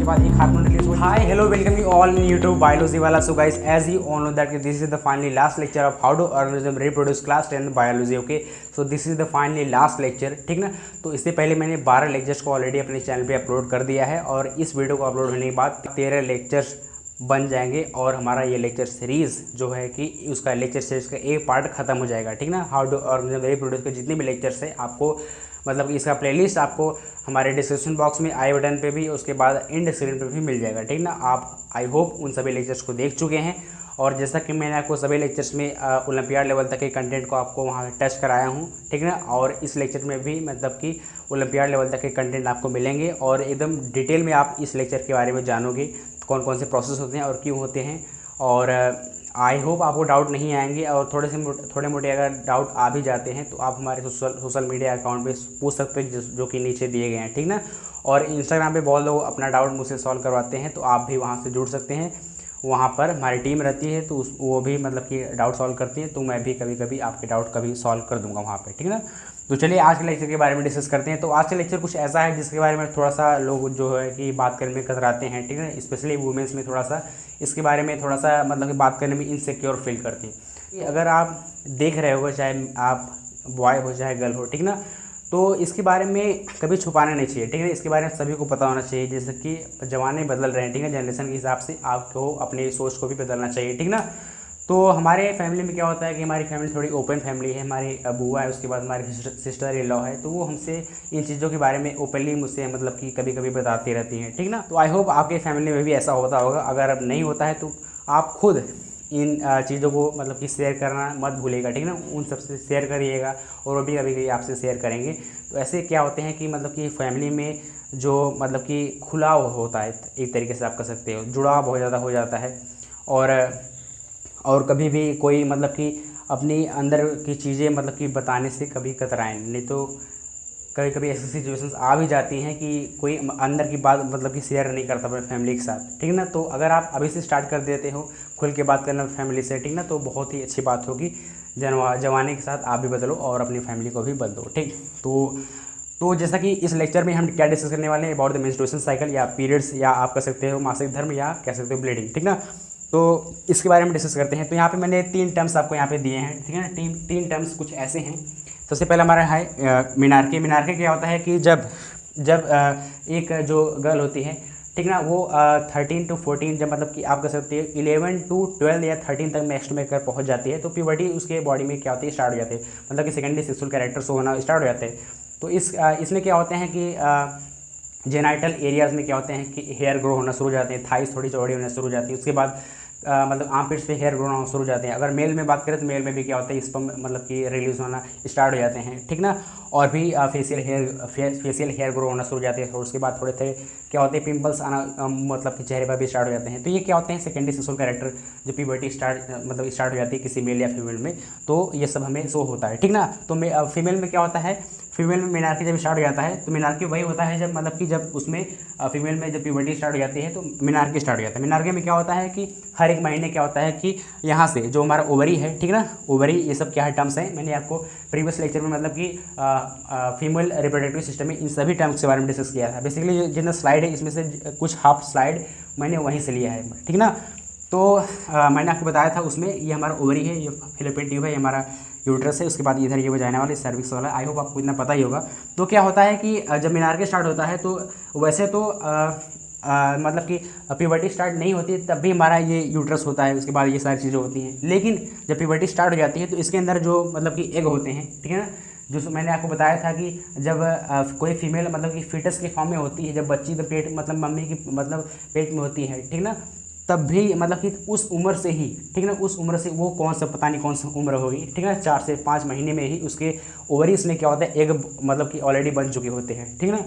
बाद एक hormone release हुआ। Hi hello welcome you all in YouTube biology वाला। So guys as you all know that this is the finally last lecture of how to organism reproduce class 10 biology. Okay, so this is the finally last lecture, ठीक ना। तो इससे पहले मैंने 12 lectures को already अपने channel पे upload कर दिया है और इस वीडियो को अपलोड होने के बाद 13 लेक्चर्स बन जाएंगे और हमारा ये लेक्चर सीरीज़ जो है कि उसका लेक्चर सीरीज का एक पार्ट खत्म हो जाएगा, ठीक ना। हाउ टू ऑर्गेनिज्म रिप्रोड्यूस के जितने भी लेक्चर्स हैं आपको मतलब इसका प्लेलिस्ट आपको हमारे डिस्क्रिप्शन बॉक्स में आई बटन पे भी, उसके बाद एंड स्क्रीन पे भी मिल जाएगा, ठीक ना। आप आई होप उन सभी लेक्चर्स को देख चुके हैं और जैसा कि मैंने आपको सभी लेक्चर्स में ओलंपियाड लेवल तक के कंटेंट को आपको वहाँ टच कराया हूँ, ठीक ना। और इस लेक्चर में भी मतलब कि ओलंपियाड लेवल तक के कंटेंट आपको मिलेंगे और एकदम डिटेल में आप इस लेक्चर के बारे में जानोगे कौन कौन से प्रोसेस होते हैं और क्यों होते हैं। और आई होप आपको डाउट नहीं आएंगे और थोड़े मोटे अगर डाउट आ भी जाते हैं तो आप हमारे सोशल मीडिया अकाउंट पे पूछ सकते हैं जो कि नीचे दिए गए हैं, ठीक ना। और इंस्टाग्राम पे बहुत लोग अपना डाउट मुझसे सॉल्व करवाते हैं तो आप भी वहाँ से जुड़ सकते हैं। वहाँ पर हमारी टीम रहती है तो वो भी मतलब कि डाउट सॉल्व करती है, तो मैं भी कभी कभी आपके डाउट कभी सॉल्व कर दूँगा वहाँ पर, ठीक ना। तो चलिए आज के लेक्चर के बारे में डिस्कस करते हैं। तो आज का लेक्चर कुछ ऐसा है जिसके बारे में थोड़ा सा लोग जो है कि बात करने में कतराते हैं, ठीक है। स्पेशली वुमेंस में थोड़ा सा इसके बारे में थोड़ा सा मतलब कि बात करने में इनसिक्योर फील करती हैं। अगर आप देख रहे हो चाहे आप बॉय हो चाहे गर्ल हो, ठीक ना, तो इसके बारे में कभी छुपाना नहीं चाहिए, ठीक है। इसके बारे में सभी को पता होना चाहिए। जैसे कि ज़माने बदल रहे हैं, ठीक है, जनरेशन के हिसाब से आपको अपनी सोच को भी बदलना चाहिए, ठीक ना। तो हमारे फैमिली में क्या होता है कि हमारी फैमिली थोड़ी ओपन फैमिली है। हमारी बुआ है, उसके बाद हमारी सिस्टर इन लॉ है, तो वो हमसे इन चीज़ों के बारे में ओपनली मुझसे मतलब कि कभी कभी बताती रहती हैं, ठीक ना। तो आई होप आपके फैमिली में भी ऐसा होता होगा। अगर अब नहीं होता है तो आप खुद इन चीज़ों को मतलब कि शेयर करना मत भूलिएगा, ठीक ना। उन सबसे शेयर करिएगा और वो भी कभी कभी आपसे शेयर करेंगे। तो ऐसे क्या होते हैं कि मतलब कि फैमिली में जो मतलब कि खुलाव होता है, एक तरीके से आप कह सकते हो, जुड़ाव बहुत ज़्यादा हो जाता है। और कभी भी कोई मतलब कि अपनी अंदर की चीज़ें मतलब कि बताने से कभी कतराएं नहीं। तो कभी कभी ऐसी सिचुएशंस आ भी जाती हैं कि कोई अंदर की बात मतलब कि शेयर नहीं करता अपने फैमिली के साथ, ठीक ना। तो अगर आप अभी से स्टार्ट कर देते हो खुल के बात करना फैमिली से, ठीक ना, तो बहुत ही अच्छी बात होगी। जमाने के साथ आप भी बदलो और अपनी फैमिली को भी बदलो, ठीक। तो जैसा कि इस लेक्चर में हम क्या डिस्कस करने वाले हैं अबाउट द मेंस्ट्रुएशन साइकिल या पीरियड्स या आप कह सकते हो मासिक धर्म या कह सकते हो ब्लीडिंग, ठीक ना। तो इसके बारे में डिस्कस करते हैं। तो यहाँ पे मैंने 3 टर्म्स आपको यहाँ पे दिए हैं, ठीक है ना। तीन टर्म्स कुछ ऐसे हैं। सबसे पहला हमारा है मिनार्की। मिनार्की क्या होता है कि जब एक जो गर्ल होती है, ठीक ना, वो 13 to 14 जब मतलब कि आप कह सकते हैं 11 to 12 या 13 तक नेक्स्ट में कर पहुँच जाती है तो प्यूबर्टी उसके बॉडी में क्या होती है स्टार्ट हो जाती है, मतलब कि सेकेंडरी सेक्सुअल कैरेक्टर शो होना स्टार्ट हो जाते हैं। तो इसमें क्या होते हैं कि जेनाइटल एरियाज़ में क्या होते हैं कि हेयर ग्रो होना शुरू हो जाते हैं, थाइस थोड़ी चौड़ी होना शुरू हो जाती है। उसके बाद मतलब आर्मपिट्स पे हेयर ग्रो होना शुरू हो जाते हैं। अगर मेल में बात करें तो मेल में भी क्या होता है स्पर्म मतलब कि रिलीज होना स्टार्ट हो जाते हैं, ठीक ना। और भी फेशियल हेयर ग्रो होना शुरू हो जाते हैं। और उसके बाद थोड़े थे क्या होते हैं पिंपल्स आना मतलब कि चेहरे पर भी स्टार्ट हो जाते हैं। तो ये क्या होते हैं सेकेंडरी सेक्सुअल कैरेक्टर जो प्यूबर्टी स्टार्ट हो जाती है किसी मेल या फीमेल में, तो ये सब हमें शो होता है, ठीक ना। तो फीमेल में क्या होता है, फीमेल में मिनार्की जब स्टार्ट हो जाता है तो मिनार्की वही होता है जब मतलब कि जब उसमें फीमेल में जब प्यूबर्टी स्टार्ट हो जाती है तो मिनार्की स्टार्ट हो जाता है। मिनार्की में क्या होता है कि हर एक महीने क्या होता है कि यहाँ से जो हमारा ओवरी है, ठीक ना, ओवरी ये सब क्या है टर्म्स हैं। मैंने आपको प्रीवियस लेक्चर में मतलब कि फीमेल रिप्रोडक्टिव सिस्टम में इन सभी टर्म्स के बारे में डिस्कस किया था। बेसिकली जितना स्लाइड है इसमें से कुछ हाफ स्लाइड मैंने वहीं से लिया है, ठीक ना। तो मैंने आपको बताया था उसमें ये हमारा ओवरी है, ये फिलिपिन ट्यूब है, ये हमारा यूट्रस है, उसके बाद इधर ये वजाइना वाला सर्विक्स वाला। आई होप आपको इतना पता ही होगा। तो क्या होता है कि जब मिनार्की स्टार्ट होता है तो वैसे तो मतलब कि प्यूबर्टी स्टार्ट नहीं होती तब भी हमारा ये यूट्रस होता है, उसके बाद ये सारी चीज़ें होती हैं। लेकिन जब प्यूबर्टी स्टार्ट हो जाती है तो इसके अंदर जो मतलब कि एग होते हैं, ठीक है ना, जो मैंने आपको बताया था कि जब कोई फीमेल मतलब कि फीटस के फॉर्म में होती है, जब बच्ची तो पेट मतलब मम्मी की मतलब पेट में होती है, ठीक ना, तब भी मतलब कि उस उम्र से ही, ठीक ना, उस उम्र से वो कौन सा पता नहीं कौन सा उम्र होगी, ठीक है, 4 से 5 महीने में ही उसके ओवरीज में क्या होता है एग मतलब कि ऑलरेडी बन चुके होते हैं, ठीक ना।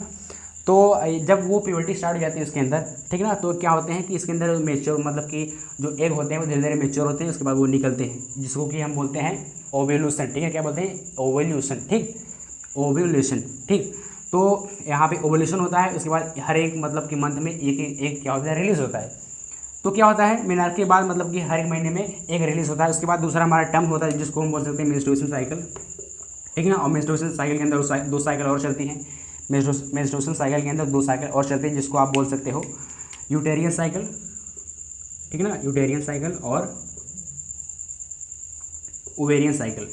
तो जब वो प्यूबर्टी स्टार्ट हो जाती है उसके अंदर, ठीक ना, तो क्या होते हैं कि इसके अंदर मेच्योर मतलब कि जो एग होते हैं वो धीरे धीरे मेच्योर होते हैं। उसके बाद वो निकलते हैं जिसको कि हम बोलते हैं ओव्यूलेशन, ठीक है, क्या बोलते हैं ओव्यूलेशन, ठीक, ओव्यूलेशन, ठीक। तो यहाँ पे ओव्यूलेशन होता है, उसके बाद हर एक मतलब कि मंथ में एक क्या होता है रिलीज होता है। तो क्या होता है मिनार्की के बाद मतलब कि हर एक महीने में एक रिलीज होता है। उसके बाद दूसरा हमारा टर्म होता है जिसको हम बोल सकते हैं मेंस्ट्रुएशन साइकिल, ठीक है ना। और मेंस्ट्रुएशन साइकिल के अंदर 2 साइकिल और चलती हैं। मेंस्ट्रुएशन साइकिल के अंदर 2 साइकिल और चलती हैं जिसको आप बोल सकते हो यूटेरियन साइकिल, ठीक है ना, यूटेरियन साइकिल और ओवेरियन साइकिल,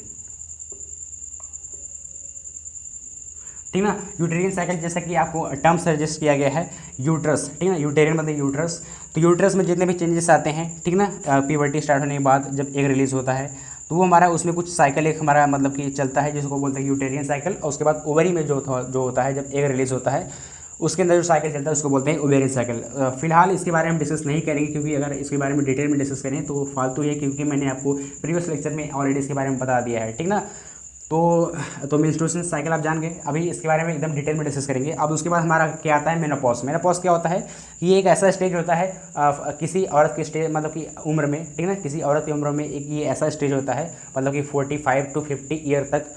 ठीक ना। यूटेरियन साइकिल जैसा कि आपको टर्म सजेस्ट किया गया है यूट्रस, ठीक है ना, यूटेरियन मतलब यूट्रस। तो यूट्रस में जितने भी चेंजेस आते हैं, ठीक ना, प्यूबर्टी स्टार्ट होने के बाद जब एग रिलीज होता है तो वो हमारा उसमें कुछ साइकिल एक हमारा मतलब कि चलता है जिसको बोलते हैं यूटेरियन साइकिल। और उसके बाद ओवरी में जो होता है जब एग रिलीज होता है उसके अंदर जो साइकिल चलता है उसको बोलते हैं ओवेरियन साइकिल। फिलहाल इसके बारे में हम डिस्कस नहीं करेंगे क्योंकि अगर इसके बारे में डिटेल में डिस्कस करें तो फालतू है, क्योंकि मैंने आपको प्रीवियस लेक्चर में ऑलरेडी इसके बारे में बता दिया है, ठीक ना। तो मेंस्ट्रुएशन साइकिल आप जान गए, अभी इसके बारे में एकदम डिटेल में डिस्कस करेंगे। अब उसके बाद हमारा क्या आता है मेनोपॉज। मेनोपॉज क्या होता है कि ये एक ऐसा स्टेज होता है किसी औरत की स्टेज मतलब कि उम्र में, ठीक है ना, किसी औरत की उम्र में एक ये ऐसा स्टेज होता है मतलब कि 45 to 50 ईयर तक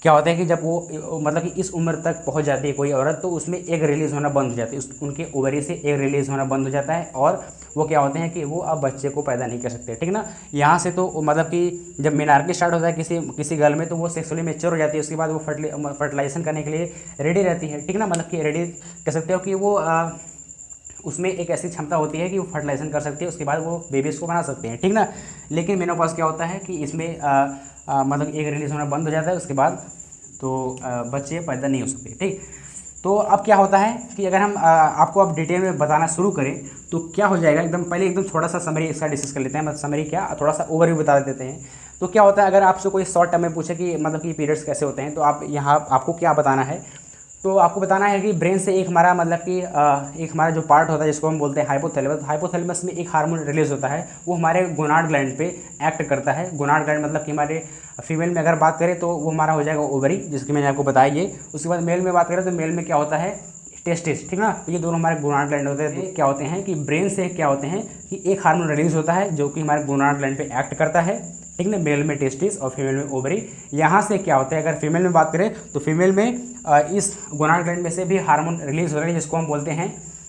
क्या होता है कि जब वो मतलब कि इस उम्र तक पहुंच जाती है कोई औरत तो उसमें एग रिलीज़ होना बंद हो जाती है, उनके ओवरी से एग रिलीज़ होना बंद हो जाता है और वो क्या होते हैं कि वो अब बच्चे को पैदा नहीं कर सकते, ठीक ना। यहाँ से तो मतलब कि जब मेनार्की स्टार्ट होता है किसी गर्ल में तो वो सेक्सुअली मैच्योर हो जाती है, उसके बाद वो फर्टिलाइजेशन करने के लिए रेडी रहती है, ठीक ना, मतलब कि रेडी कह सकते हो कि वो उसमें एक ऐसी क्षमता होती है कि वो फर्टिलाइजेशन कर सकती है, उसके बाद वो बेबीज़ को बना सकते हैं, ठीक ना। लेकिन मेनोपॉज क्या होता है कि इसमें मतलब एग रिलीज होना बंद हो जाता है, उसके बाद तो बच्चे पैदा नहीं हो सकते, ठीक। तो अब क्या होता है कि अगर हम आपको अब डिटेल में बताना शुरू करें तो क्या हो जाएगा, एकदम पहले एकदम थोड़ा सा समरी इसका डिस्कस कर लेते हैं, मतलब समरी क्या थोड़ा सा ओवरव्यू बता देते हैं। तो क्या होता है अगर आपसे कोई शॉर्ट टर्म में पूछे कि मतलब कि पीरियड्स कैसे होते हैं तो आप यहाँ आपको क्या बताना है, तो आपको बताना है कि ब्रेन से एक हमारा मतलब कि एक हमारा जो पार्ट होता है जिसको हम बोलते हैं हाइपोथैलेमस। हाइपोथैलेमस में एक हार्मोन रिलीज होता है, वो हमारे गोनाड ग्लैंड पे एक्ट करता है। गोनाड ग्लैंड मतलब कि हमारे फीमेल में अगर बात करें तो वो हमारा हो जाएगा ओवरी, जिसकी मैंने आपको बताया ये। उसके बाद मेल में बात करें तो मेल में क्या होता है टेस्टिस, ठीक ना। तो ये दोनों हमारे गोनाड ग्लैंड होते हैं। तो क्या होते हैं कि ब्रेन से क्या होते हैं कि एक हार्मोन रिलीज होता है जो कि हमारे गोनाड ग्लैंड पे एक्ट करता है, ठीक ना। मेल में टेस्टिस और फीमेल में ओवरी। यहाँ से क्या होता है अगर फीमेल में बात करें तो फीमेल में इस गोनाड ग्लैंड में से भी हार्मोन रिलीज हो रहे हैं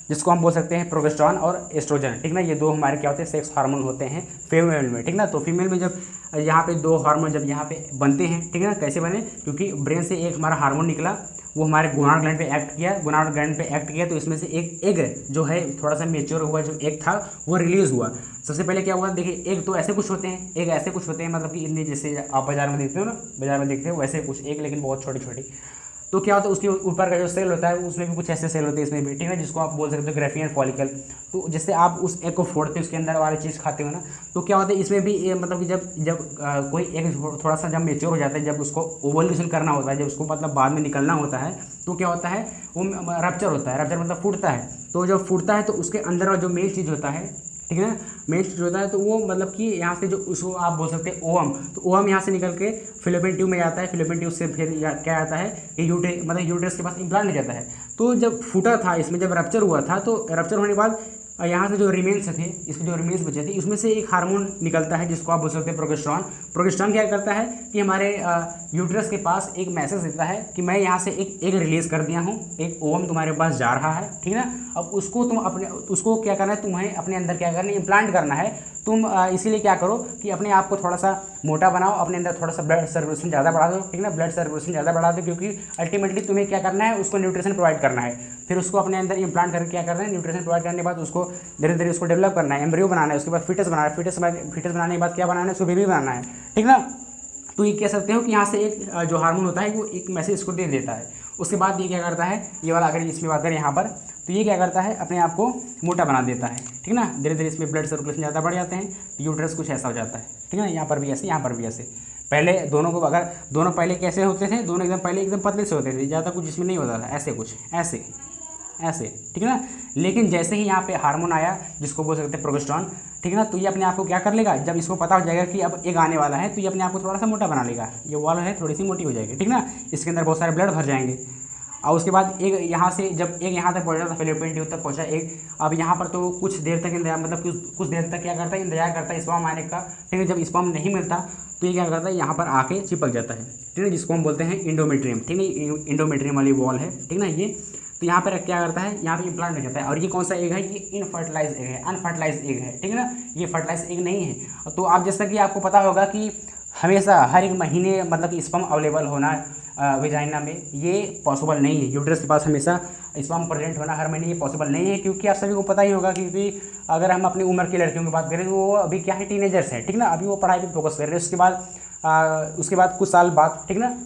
जिसको हम बोल सकते हैं प्रोजेस्टेरॉन और एस्ट्रोजन, ठीक ना। ये दो हमारे क्या होते हैं सेक्स हार्मोन होते हैं फीमेल में, ठीक ना। तो फीमेल में जब यहाँ पे दो हार्मोन जब यहाँ पे बनते हैं, ठीक है ना, कैसे बने, क्योंकि ब्रेन से एक हमारा हार्मोन निकला, वो हमारे गोनाड ग्लैंड पे एक्ट किया, गोनाड ग्लैंड पे एक्ट किया तो इसमें से एक एग जो है थोड़ा सा मेच्योर हुआ, जो एग था वो रिलीज हुआ। सबसे पहले क्या हुआ, देखिए एग तो ऐसे कुछ होते हैं, एग ऐसे कुछ होते हैं मतलब कि इतने जैसे आप बाजार में देखते हो ना, बाजार में देखते हो वैसे कुछ एग लेकिन बहुत छोटी छोटी। तो क्या होता है उसके ऊपर का जो सेल होता है उसमें भी कुछ ऐसे सेल होते हैं इसमें भी, ठीक है, जिसको आप बोल सकते हो ग्रेफियन फॉलिकल। तो जैसे आप उस एग को फोड़ते हो उसके अंदर वाली चीज़ खाते हो ना, तो क्या होता है इसमें भी मतलब कि जब कोई एग थोड़ा सा जब मेच्योर हो जाता है, जब उसको ओवल्यूशन करना होता है, जब उसको मतलब बाद में निकलना होता है तो क्या होता है वो रप्चर होता है, रप्चर मतलब फूटता है। तो जब फूटता है तो उसके अंदर जो मेन चीज़ होता है, ठीक है ना, मेन चीज होता है तो वो मतलब कि यहाँ से जो उसको आप बोल सकते हैं ओवम, तो ओवम यहाँ से निकल के फिलिपिन ट्यूब में जाता है, फिलिपिन ट्यूब से फिर क्या आता है कि यूट्रस के पास इम्प्लांट हो जाता है। तो जब फूटा था इसमें जब रप्चर हुआ था तो रप्चर होने के बाद यहाँ से जो रिमेन्स थे, इसमें जो रिमेन्स बचे थे उसमें से एक हार्मोन निकलता है जिसको आप बोल सकते हैं प्रोजेस्टेरॉन। प्रोजेस्टेरॉन क्या करता है कि हमारे यूट्रस के पास एक मैसेज देता है कि मैं यहाँ से एक एग रिलीज कर दिया हूँ, एक ओवम तुम्हारे पास जा रहा है, ठीक है ना। अब उसको क्या करना है, तुम्हें अपने अंदर क्या करना है, इम्प्लांट करना है। तुम इसीलिए क्या करो कि अपने आप को थोड़ा सा मोटा बनाओ, अपने अंदर थोड़ा सा ब्लड सर्कुलेशन ज़्यादा बढ़ा दो, ठीक ना, ब्लड सर्कुलेशन ज़्यादा बढ़ा दो, क्योंकि अल्टीमेटली तुम्हें क्या करना है उसको न्यूट्रिशन प्रोवाइड करना है। फिर उसको अपने अंदर इम्प्लांट करके क्या करना है, न्यूट्रिशन प्रोवाइड करने के बाद उसको धीरे धीरे उसको डेवलप करना है, एम्ब्रियो बनाना है, उसके बाद फिटस बनाना है, फिटस बनाने के बाद क्या बनाना है, उसको बेबी बनाना है, ठीक ना। तो ये कह सकते हो कि यहाँ से एक जो हार्मोन होता है वो एक मैसेज इसको दे देता है। उसके बाद ये क्या करता है, ये वाला अगर इसमें बात करें यहाँ पर, तो ये क्या करता है अपने आप को मोटा बना देता है, ठीक ना। धीरे धीरे इसमें ब्लड सर्कुलेशन ज़्यादा बढ़ जाते हैं तो यूट्रस कुछ ऐसा हो जाता है, ठीक है ना। यहाँ पर भी ऐसे, यहाँ पर भी ऐसे। पहले दोनों को अगर दोनों पहले कैसे होते थे, दोनों एकदम पहले एकदम पतले से होते थे, ज़्यादा कुछ इसमें नहीं होता था, ऐसे कुछ ऐसे ऐसे, ठीक है ना। लेकिन जैसे ही यहाँ पे हार्मोन आया जिसको बोल सकते हैं प्रोजेस्टेरॉन, ठीक है ना, तो ये अपने आप को क्या कर लेगा, जब इसको पता हो जाएगा कि अब एग आने वाला है तो ये अपने आप को थोड़ा सा मोटा बना लेगा, ये वॉल है थोड़ी सी मोटी हो जाएगी, ठीक ना। इसके अंदर बहुत सारे ब्लड भर जाएंगे और उसके बाद एक यहाँ से जब एक यहाँ तक पहुँचा था फिलिपिन ट्यूब तक पहुँचा एक, अब यहाँ पर तो कुछ देर तक इंतजार मतलब कुछ देर तक क्या करता है, इंतजार करता है स्पर्म आने का, ठीक है। जब स्पर्म नहीं मिलता तो ये क्या करता है, यहाँ पर आके चिपक जाता है, ठीक है, जिसको हम बोलते हैं इंडोमेट्रियम, ठीक है। इंडोमेट्रियम वाली वॉल है, ठीक ना ये। तो यहाँ पर क्या करता है, यहाँ पे इम्प्लांट हो जाता है। और ये कौन सा एग है, ये इनफर्टिलाइज एग है, अनफर्टिलाइज एग है, ठीक है ना, ये फर्टिलाइज एग नहीं है। तो आप जैसा कि आपको पता होगा कि हमेशा हर एक महीने मतलब कि स्पर्म अवेलेबल होना वेजाइना में, ये पॉसिबल नहीं है। यूट्रस के पास हमेशा स्पर्म प्रेजेंट होना हर महीने ये पॉसिबल नहीं है, क्योंकि आप सभी को पता ही होगा, क्योंकि अगर हम अपनी उम्र की लड़कियों की बात करें तो वो अभी क्या है, टीनेजर्स हैं, ठीक ना, अभी वो पढ़ाई पे फोकस कर रहे हैं। उसके बाद कुछ साल बाद, ठीक ना,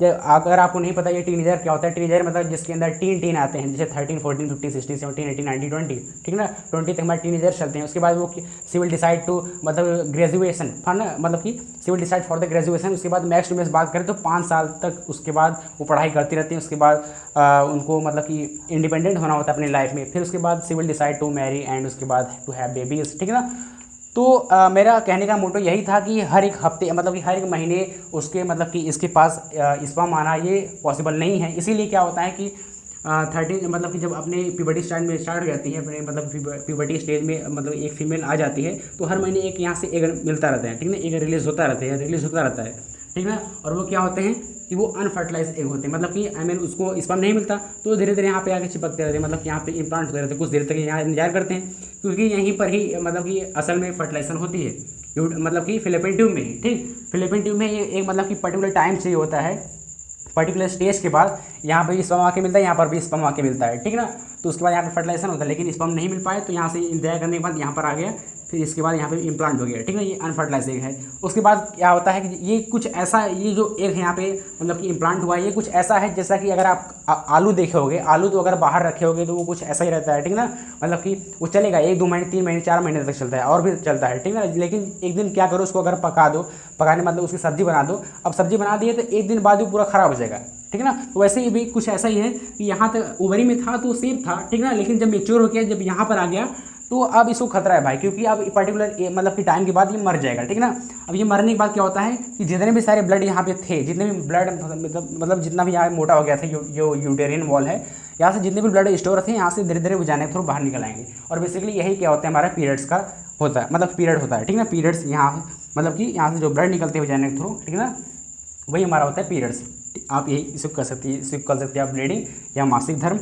अगर आपको नहीं पता ये टीनेजर क्या होता है, टीनेजर मतलब जिसके अंदर टीन आते हैं, जैसे 13, 14, 15, 16, 17, 18, 19, 20, ठीक ना, 20 तक हमारे टीनेजर चलते हैं। उसके बाद वो सिविल डिसाइड टू मतलब ग्रेजुएशन है ना, मतलब कि civil decide for the graduation. उसके बाद मैक्स टू मैक्स बात करें तो 5 साल तक उसके बाद वो पढ़ाई करती रहती हैं। उसके बाद उनको मतलब कि इंडिपेंडेंट होना होता है अपनी लाइफ में। फिर उसके बाद civil decide to marry and उसके बाद टू हैव बेबीज, ठीक है ना। तो मेरा कहने का मोटो यही था कि हर एक हफ्ते मतलब कि हर एक महीने उसके मतलब कि इसके पास स्पर्म आना ये पॉसिबल नहीं है। इसीलिए क्या होता है कि 13 मतलब कि जब अपने प्यूबर्टी स्टाइल में स्टार्ट हो जाती है, अपने मतलब प्यूबर्टी स्टेज में मतलब एक फीमेल आ जाती है, तो हर महीने एक यहाँ से एग मिलता रहता है, ठीक ना, एग रिलीज होता रहता है, ठीक ना। और वो क्या होते हैं कि वो अनफर्टिलाइज एग होते हैं, मतलब कि उसको स्पर्म नहीं मिलता, तो धीरे धीरे यहाँ पे आके चिपकते रहते हैं, मतलब कि यहाँ पे इम्प्लांट होते रहते हैं, कुछ देर तक यहाँ इंतजार करते हैं, क्योंकि यहीं पर ही मतलब कि असल में फर्टिलाइजेशन होती है, मतलब कि फिलिपिन ट्यूब में ही, ठीक। फिलिपिन ट्यूब में ये एक मतलब कि पर्टिकुलर टाइम चाहिए होता है, पर्टिकुलर स्टेज के बाद यहाँ पर भी स्पर्म आके मिलता है, यहाँ पर भी स्पर्म आके मिलता है, ठीक ना। तो उसके बाद यहाँ पर फर्टिलाइजेशन होता है, लेकिन स्पर्म नहीं मिल पाए, तो यहाँ से इंतजार करने के बाद यहाँ पर आ गया, फिर इसके बाद यहाँ पे इम्प्लांट हो गया, ठीक है, ये अनफर्टिलाइज एग है। उसके बाद क्या होता है कि ये कुछ ऐसा, ये जो एग है यहाँ पे मतलब कि इम्प्लांट हुआ है, ये कुछ ऐसा है जैसा कि अगर आप आलू देखे होगे, आलू तो अगर बाहर रखे होगे तो वो कुछ ऐसा ही रहता है, ठीक ना, मतलब कि वो चलेगा 1, 2 महीने, 3 महीने, 4 महीने तक चलता है और भी चलता है, ठीक ना। लेकिन एक दिन क्या करो, उसको अगर पका दो, पकाने मतलब उसकी सब्जी बना दो, अब सब्जी बना दी है तो एक दिन बाद वो पूरा ख़राब हो जाएगा, ठीक ना। तो वैसे ही भी कुछ ऐसा ही है कि यहाँ तक ओवरी में था तो सेफ था, ठीक ना, लेकिन जब मेच्योर हो गया, जब यहाँ पर आ गया, तो अब इसको खतरा है भाई, क्योंकि अब पर्टिकुलर मतलब कि टाइम के बाद ये मर जाएगा, ठीक ना। अब ये मरने के बाद क्या होता है कि जितने भी सारे ब्लड यहाँ पे थे, जितने भी ब्लड मतलब जितना भी यहाँ मोटा हो गया था, जो यूटेरियन वॉल है, यहाँ से जितने भी ब्लड स्टोर थे, यहाँ से धीरे धीरे वो जाने के थ्रू बाहर निकल आएंगे। और बेसिकली यही क्या होता है, हमारा पीरियड्स का होता है, मतलब पीरियड होता है, ठीक ना। पीरियड्स यहाँ मतलब कि यहाँ से जो ब्लड निकलते हुए जाने के थ्रू, ठीक ना, वही हमारा होता है पीरियड्स। आप यही इसको कर सकती है आप ब्लीडिंग या मासिक धर्म,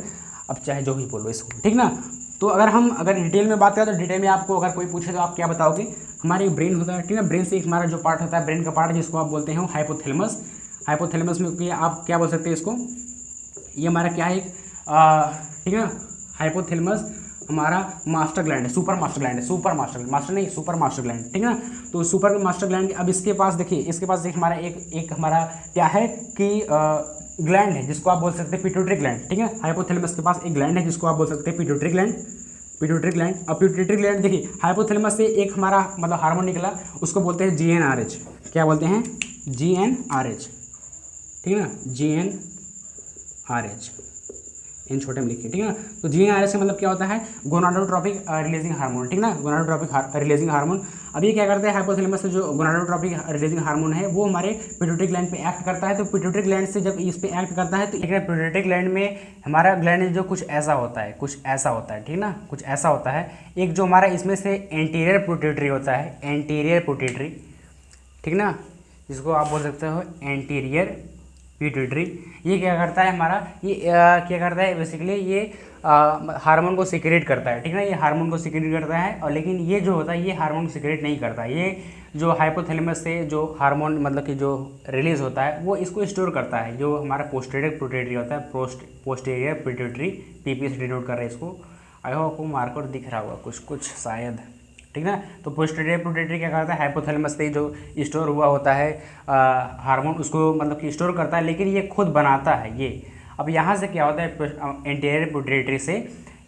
अब चाहे जो भी बोलो इसको, ठीक ना। तो अगर डिटेल में बात करें तो डिटेल में आपको अगर कोई पूछे तो आप क्या बताओगे, हमारे एक ब्रेन होता है, ठीक है, ब्रेन से एक हमारा जो पार्ट होता है, ब्रेन का पार्ट जिसको आप बोलते हैं हाइपोथैलेमस। हाइपोथैलेमस में आप क्या बोल सकते हैं इसको, ये हमारा क्या है एक ठीक है, हाइपोथैलेमस हमारा मास्टर ग्लैंड है, सुपर मास्टर ग्लैंड है, सुपर मास्टर ग्लैंड, ठीक है ना। तो सुपर मास्टर ग्लैंड, अब इसके पास देखिए, इसके पास एक हमारा एक हमारा क्या है कि ग्लैंड है जिसको आप बोल सकते हैं पिट्यूटरी ग्लैंड, ठीक है। हाइपोथैलेमस के पास एक ग्लैंड है जिसको आप बोल सकते हैं पिट्यूटरी ग्लैंड। अब पिट्यूटरी ग्लैंड देखिए, हाइपोथैलेमस से एक हमारा मतलब हार्मोन निकला, उसको बोलते हैं GnRH। क्या बोलते हैं? GnRH, ठीक है ना, GnRH इन छोटे में लिखिए, ठीक है ना। तो GnRH का मतलब क्या होता है, गोनाडोट्रोपिक रिलीजिंग हार्मोन, ठीक ना, गोनाडोट्रोपिक रिलीजिंग हार्मोन। अब ये क्या करता है, हाइपोथैलेमस से जो गोनाडोट्रोपिक रिलीजिंग हार्मोन है वो हमारे पिट्यूटरी ग्लैंड पे एक्ट करता है। तो पिट्यूटरी ग्लैंड से जब इस पे एक्ट करता है तो एक पिट्यूटरी ग्लैंड में हमारा ग्लैंड जो कुछ ऐसा होता है, ठीक ना, कुछ ऐसा होता है। एक जो हमारा इसमें से एंटीरियर पिट्यूटरी होता है, एंटीरियर पिट्यूटरी, ठीक ना, जिसको आप बोल सकते हो एंटीरियर पिट्यूटरी। ये क्या करता है हमारा, ये क्या करता है बेसिकली, ये हार्मोन को सिक्रेट करता है, ठीक ना, ये हार्मोन को सिक्रेट करता है। और लेकिन ये जो होता है ये हार्मोन को सिक्रेट नहीं करता, ये जो हाइपोथैलेमस से जो हार्मोन मतलब कि जो रिलीज होता है वो इसको स्टोर करता है, जो हमारा पोस्टीरियर पिट्यूटरी होता है, पोस्टीरियर पिट्यूटरी, पीपी से डिनोट कर रहे हैं इसको। आई होप आपको मार्कर दिख रहा होगा कुछ शायद, ठीक ना। तो पोस्टीरियर पिट्यूटरी क्या करता है, हाइपोथैलेमस से जो स्टोर हुआ होता है हार्मोन उसको मतलब कि स्टोर करता है, लेकिन ये खुद बनाता है ये। अब यहाँ से क्या होता है, एंटीरियर पिट्यूटरी से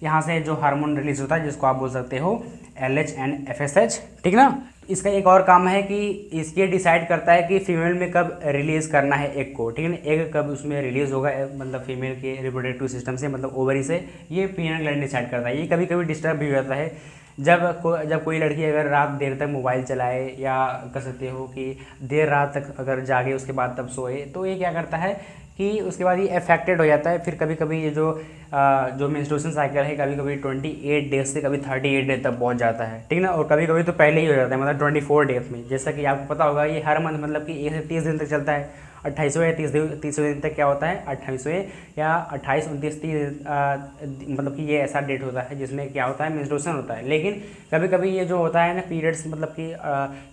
यहाँ से जो हार्मोन रिलीज होता है जिसको आप बोल सकते हो LH एंड FSH, ठीक ना। इसका एक और काम है कि इसके डिसाइड करता है कि फीमेल में कब रिलीज़ करना है एग को, ठीक है ना, एग कब उसमें रिलीज़ होगा, मतलब फीमेल के रिप्रोडक्टिव सिस्टम से, मतलब ओवरी से, ये पीनियल ग्लैंड डिसाइड करता है। ये कभी कभी डिस्टर्ब भी हो जाता है जब कोई लड़की अगर रात देर तक मोबाइल चलाए, या कह सकते हो कि देर रात तक अगर जागे उसके बाद तब सोए, तो ये क्या करता है कि उसके बाद ये अफेक्टेड हो जाता है। फिर कभी कभी ये जो मेंस्ट्रुएशन साइकिल है कभी कभी 28 डेज से कभी 38 डेज तक पहुंच जाता है, ठीक ना। और कभी कभी तो पहले ही हो जाता है, मतलब 24 डेज में। जैसा कि आपको पता होगा ये हर मंथ मतलब कि 1 से 30 दिन तक चलता है। 28वें या 30वें दिन तक क्या होता है, 28वें या 28, 29, 30 मतलब कि ये ऐसा डेट होता है जिसमें क्या होता है, मेंस्ट्रुएशन होता है। लेकिन कभी कभी ये जो होता है ना पीरियड्स, मतलब कि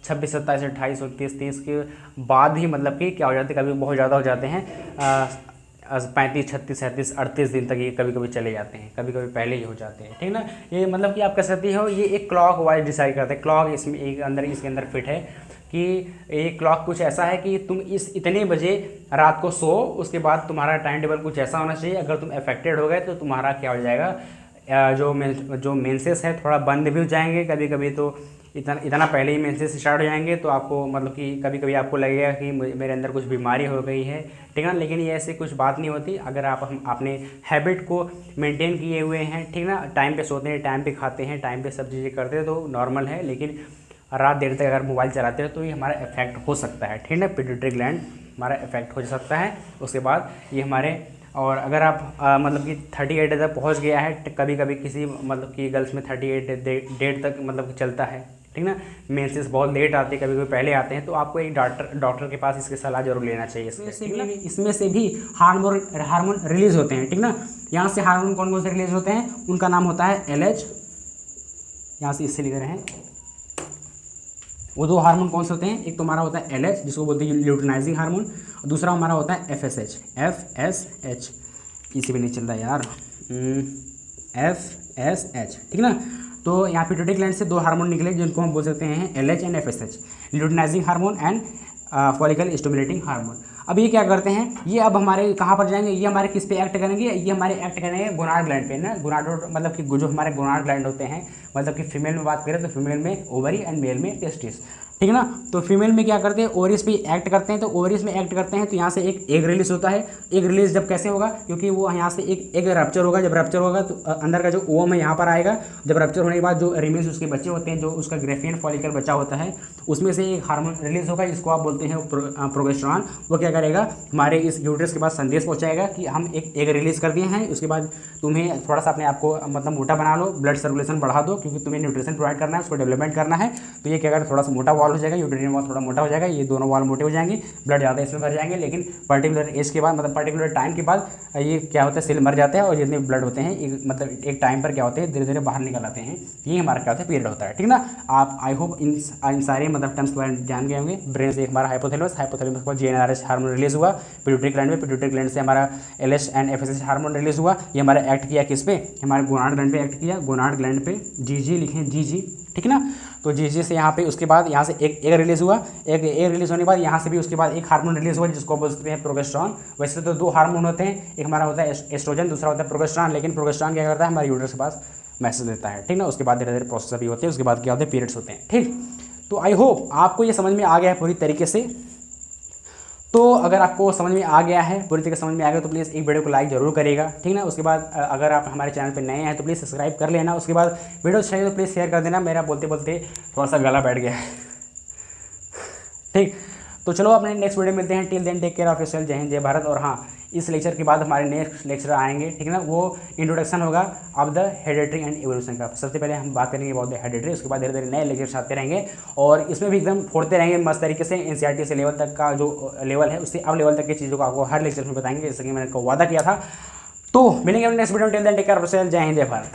26, 27, 28, 29, 30 के बाद ही मतलब कि क्या हो जाते हैं, कभी बहुत ज़्यादा हो जाते हैं, 35, 36, 37, 38 दिन तक ये कभी कभी चले जाते हैं, कभी कभी पहले ही हो जाते हैं, ठीक ना। ये मतलब कि आप कह सकते हो ये एक क्लॉक वाइज डिसाइड करते हैं। क्लॉक इसमें एक अंदर इसके अंदर फिट है कि ये क्लॉक कुछ ऐसा है कि तुम इस इतने बजे रात को सो, उसके बाद तुम्हारा टाइम टेबल कुछ ऐसा होना चाहिए। अगर तुम अफेक्टेड हो गए तो तुम्हारा क्या हो जाएगा, जो मेंसेस है थोड़ा बंद भी हो जाएंगे कभी कभी, तो इतना पहले ही मेंसेस स्टार्ट हो जाएंगे तो आपको मतलब कि कभी कभी आपको लगेगा कि मेरे अंदर कुछ बीमारी हो गई है, ठीक है ना। लेकिन ये ऐसी कुछ बात नहीं होती अगर आप अपने हैबिट को मेंटेन किए हुए हैं, ठीक ना। टाइम पे सोते हैं, टाइम पे खाते हैं, टाइम पे सब चीज़ें करते हैं तो नॉर्मल है। लेकिन रात देर तक अगर मोबाइल चलाते हैं तो ये हमारा इफेक्ट हो सकता है, ठीक है। पिट्यूटरी ग्लैंड हमारा इफेक्ट हो सकता है। उसके बाद ये हमारे, और अगर आप मतलब कि 38 तक पहुंच गया है, कभी कभी किसी मतलब कि गर्ल्स में 38 डेट तक मतलब कि चलता है, ठीक ना। मेंसेस बहुत लेट आते हैं, कभी कभी पहले आते हैं, तो आपको एक डॉक्टर के पास इसकी सलाह जरूर लेना चाहिए। इसमें से भी हार्मोन रिलीज होते हैं, ठीक ना। यहाँ से हार्मोन कौन कौन से रिलीज होते हैं, उनका नाम होता है LH, यहाँ से इससे लिख रहे हैं। वो दो हार्मोन कौन से होते हैं, एक तो हमारा होता है LH जिसको बोलते हैं ल्यूटिनाइजिंग हार्मोन, और दूसरा हमारा होता है FSH, इसी पे नहीं चल रहा यार, FSH, ठीक ना। तो यहाँ पिट्यूटरी ग्लैंड से दो हार्मोन निकले जिनको हम बोल सकते हैं LH and FSH, luteinizing hormone and follicle stimulating hormone. अब ये क्या करते हैं, ये अब हमारे कहाँ पर जाएंगे, ये हमारे किस पे एक्ट करेंगे, ये हमारे एक्ट करेंगे गोनाड ग्लैंड पे ना। गोनाड मतलब कि जो हमारे गोनाड ग्लैंड होते हैं, मतलब कि फीमेल में बात करें तो फीमेल में ओवरी एंड मेल में टेस्टिस, ठीक है ना। तो फीमेल में क्या करते हैं, ओवरीज पे एक्ट करते हैं। तो ओवरीज में एक्ट करते हैं तो यहाँ से एक एग रिलीज होता है। एग रिलीज जब कैसे होगा, क्योंकि वो यहाँ से एक एग रप्चर होगा, जब रप्चर होगा तो अंदर का जो ओवम है यहाँ पर आएगा। जब रप्चर होने के बाद जो रिमेन्स उसके बच्चे होते हैं, जो उसका ग्रेफियन फॉलिकल बचा होता है, उसमें से एक हार्मोन रिलीज होगा जिसको आप बोलते हैं प्रोगेस्टेरॉन। वो क्या करेगा, हमारे इस यूट्रस के पास संदेश पहुँचाएगा कि हम एक एग रिलीज कर दिए हैं, उसके बाद तुम्हें थोड़ा सा अपने आप को मतलब मोटा बना लो, ब्लड सर्कुलेशन बढ़ा दो, क्योंकि तुम्हें न्यूट्रिशन प्रोवाइड करना है, उसको डेवलपमेंट करना है। तो ये क्या करेगा, थोड़ा सा मोटा वॉल हो जाएगा, यूट्रिन वॉल थोड़ा मोटा हो जाएगा, ये दोनों वॉल मोटे हो जाएंगे, ब्लड ज़्यादा इसमें भर जाएंगे। लेकिन पर्टिकुलर एज के बाद, मतलब पर्टिकुलर टाइम के बाद ये क्या होता है, सेल मर जाते हैं, और जितने ब्लड होते हैं मतलब एक टाइम पर क्या होते हैं, धीरे धीरे बाहर निकल आते हैं। ये हमारा क्या होता है, पीरियड होता है, ठीक ना। आप आई होप इन सारे मतलब टर्म्स के बारे में जान गए होंगे। ब्रेन से हमारा हाइपोथैलेमस के बाद GnRH हार्मोन रिलीज हुआ पिट्यूटरी ग्लैंड में, पिट्यूटरी ग्लैंड से हमारा LH and FSH hormone release हुआ। ये हमारा एक्ट किया किस पे, हमारे गोनाड ग्लैंड पे एक्ट किया, गोनाड ग्लैंड पे GG लिखें, GG, ठीक ना। तो GG से यहाँ पे उसके बाद यहाँ से एक एग रिलीज हुआ, एक एग रिलीज होने के बाद यहाँ से भी उसके बाद एक हार्मोन रिलीज हुआ जिसको बोलते हैं प्रोगेस्टेरॉन। वैसे तो दो हार्मोन होते हैं, एक हमारा होता है एस्ट्रोजन, दूसरा होता है प्रोगेस्टेरॉन। लेकिन प्रोगेस्टेरॉन क्या करता है, हमारे यूट्रस के पास मैसेज देता है, ठीक ना। उसके बाद धीरे धीरे प्रोसेस अभी होते हैं, उसके बाद क्या होते हैं, पीरियड्स होते हैं, ठीक। तो आई होप आपको ये समझ में आ गया है पूरी तरीके से। तो अगर आपको समझ में आ गया है, पूरी तरीके से समझ में आ गया, तो प्लीज़ एक वीडियो को लाइक जरूर करिएगा, ठीक ना। उसके बाद अगर आप हमारे चैनल पे नए हैं तो प्लीज़ सब्सक्राइब कर लेना। उसके बाद वीडियो अच्छा लगे तो प्लीज़ शेयर कर देना। मेरा बोलते बोलते थोड़ा सा गला बैठ गया है, ठीक। तो चलो अपने नेक्स्ट वीडियो मिलते हैं। Till then take care of yourself. जय हिंद, जय भारत। और हाँ, इस लेक्चर के बाद हमारे नेक्स्ट लेक्चर आएंगे, ठीक है ना। वो इंट्रोडक्शन होगा of the hereditary and evolution का। सबसे पहले हम बात करेंगे अबाउट द हेरिडिटरी, उसके बाद धीरे धीरे नए लेक्चर्स आते रहेंगे और इसमें भी एकदम फोड़ते रहेंगे मस्त तरीके से। NCERT से लेवल तक का जो लेवल है उससे अब लेवल तक की चीज़ों को आपको हर लेक्चर में बताएंगे, जैसे कि मैंने वादा किया था। तो मिलेंगे अपने नेक्स्ट वीडियो में। Till then take care of yourself. जय हिंद, जय भारत।